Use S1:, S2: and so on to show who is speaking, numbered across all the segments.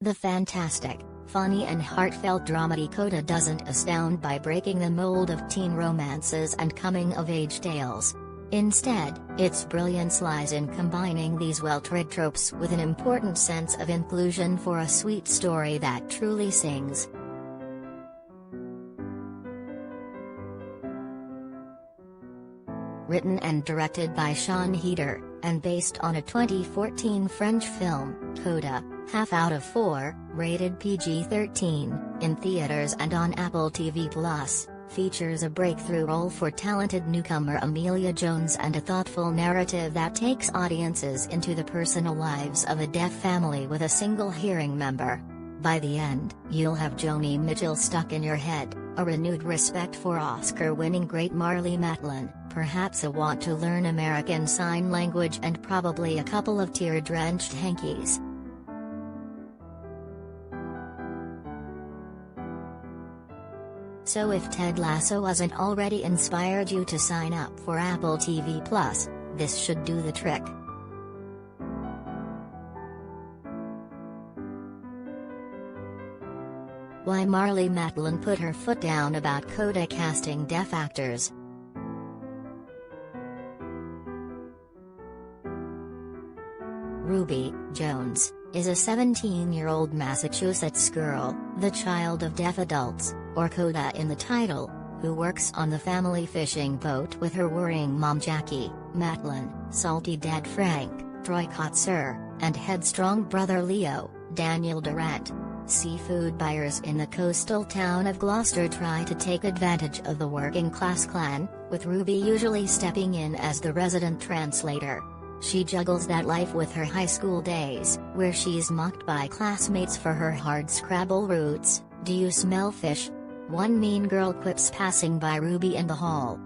S1: The fantastic, funny and heartfelt dramedy CODA doesn't astound by breaking the mold of teen romances and coming-of-age tales. Instead, its brilliance lies in combining these well-tried tropes with an important sense of inclusion for a sweet story that truly sings. Written and directed by Siân H, and based on a 2014 French film, CODA, half out of 4, rated PG-13, in theaters and on Apple TV+, features a breakthrough role for talented newcomer Emilia Jones and a thoughtful narrative that takes audiences into the personal lives of a deaf family with a single hearing member. By the end, you'll have Joni Mitchell stuck in your head, a renewed respect for Oscar-winning great Marlee Matlin, perhaps a want to learn American Sign Language and probably a couple of tear-drenched hankies. So if Ted Lasso hasn't already inspired you to sign up for Apple TV+, this should do the trick. Why Marlee Matlin put her foot down about CODA casting deaf actors. Ruby Jones is a 17-year-old Massachusetts girl, the child of deaf adults, or CODA in the title, who works on the family fishing boat with her worrying mom Jackie, Matlin, salty dad Frank, Troy Kotsur, and headstrong brother Leo, Daniel Durant. Seafood buyers in the coastal town of Gloucester try to take advantage of the working-class clan, with Ruby usually stepping in as the resident translator. She juggles that life with her high school days, where she's mocked by classmates for her hardscrabble roots. "Do you smell fish?" one mean girl quips passing by Ruby in the hall.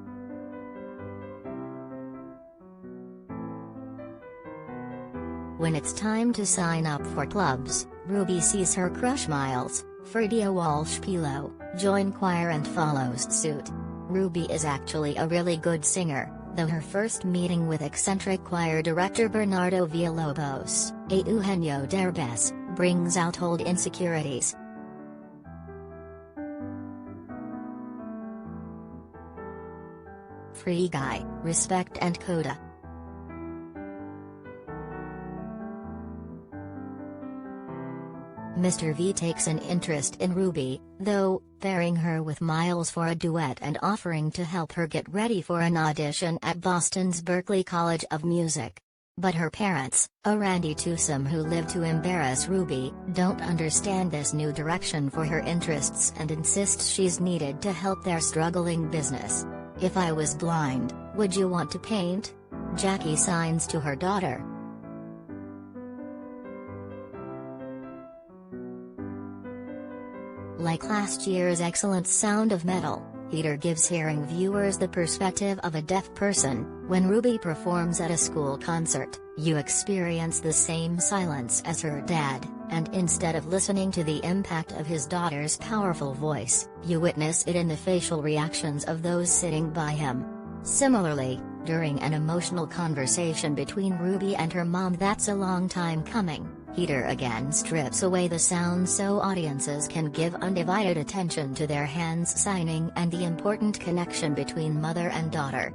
S1: When it's time to sign up for clubs, Ruby sees her crush Miles, Fredia Walsh-Pillow, join choir and follows suit. Ruby is actually a really good singer, though her first meeting with eccentric choir director Bernardo Villalobos, Eugenio Derbez, brings out old insecurities. Free Guy, Respect and CODA. Mr. V takes an interest in Ruby, though, pairing her with Miles for a duet and offering to help her get ready for an audition at Boston's Berklee College of Music. But her parents, a randy twosome who live to embarrass Ruby, don't understand this new direction for her interests and insist she's needed to help their struggling business. "If I was blind, would you want to paint?" Jackie signs to her daughter. Like last year's excellent Sound of Metal, Heater gives hearing viewers the perspective of a deaf person. When Ruby performs at a school concert, you experience the same silence as her dad, and instead of listening to the impact of his daughter's powerful voice, you witness it in the facial reactions of those sitting by him. Similarly, during an emotional conversation between Ruby and her mom that's a long time coming, Heater again strips away the sound so audiences can give undivided attention to their hands signing and the important connection between mother and daughter.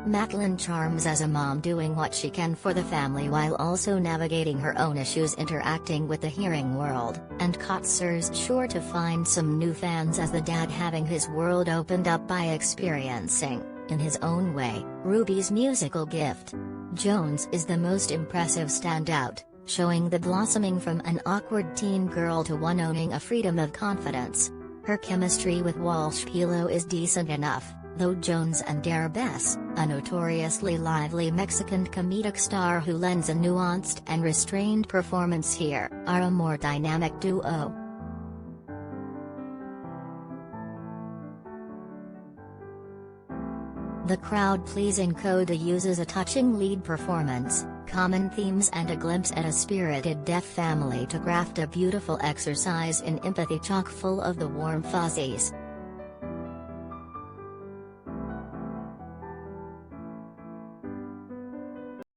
S1: Matlin charms as a mom doing what she can for the family while also navigating her own issues interacting with the hearing world, and Kotsur's sure to find some new fans as the dad having his world opened up by experiencing, in his own way, Ruby's musical gift. Jones is the most impressive standout, showing the blossoming from an awkward teen girl to one owning a freedom of confidence. Her chemistry with Walsh-Pillow is decent enough, though Jones and Derbez, a notoriously lively Mexican comedic star who lends a nuanced and restrained performance here, are a more dynamic duo. The crowd-pleasing CODA uses a touching lead performance, common themes and a glimpse at a spirited deaf family to craft a beautiful exercise in empathy chock full of the warm fuzzies.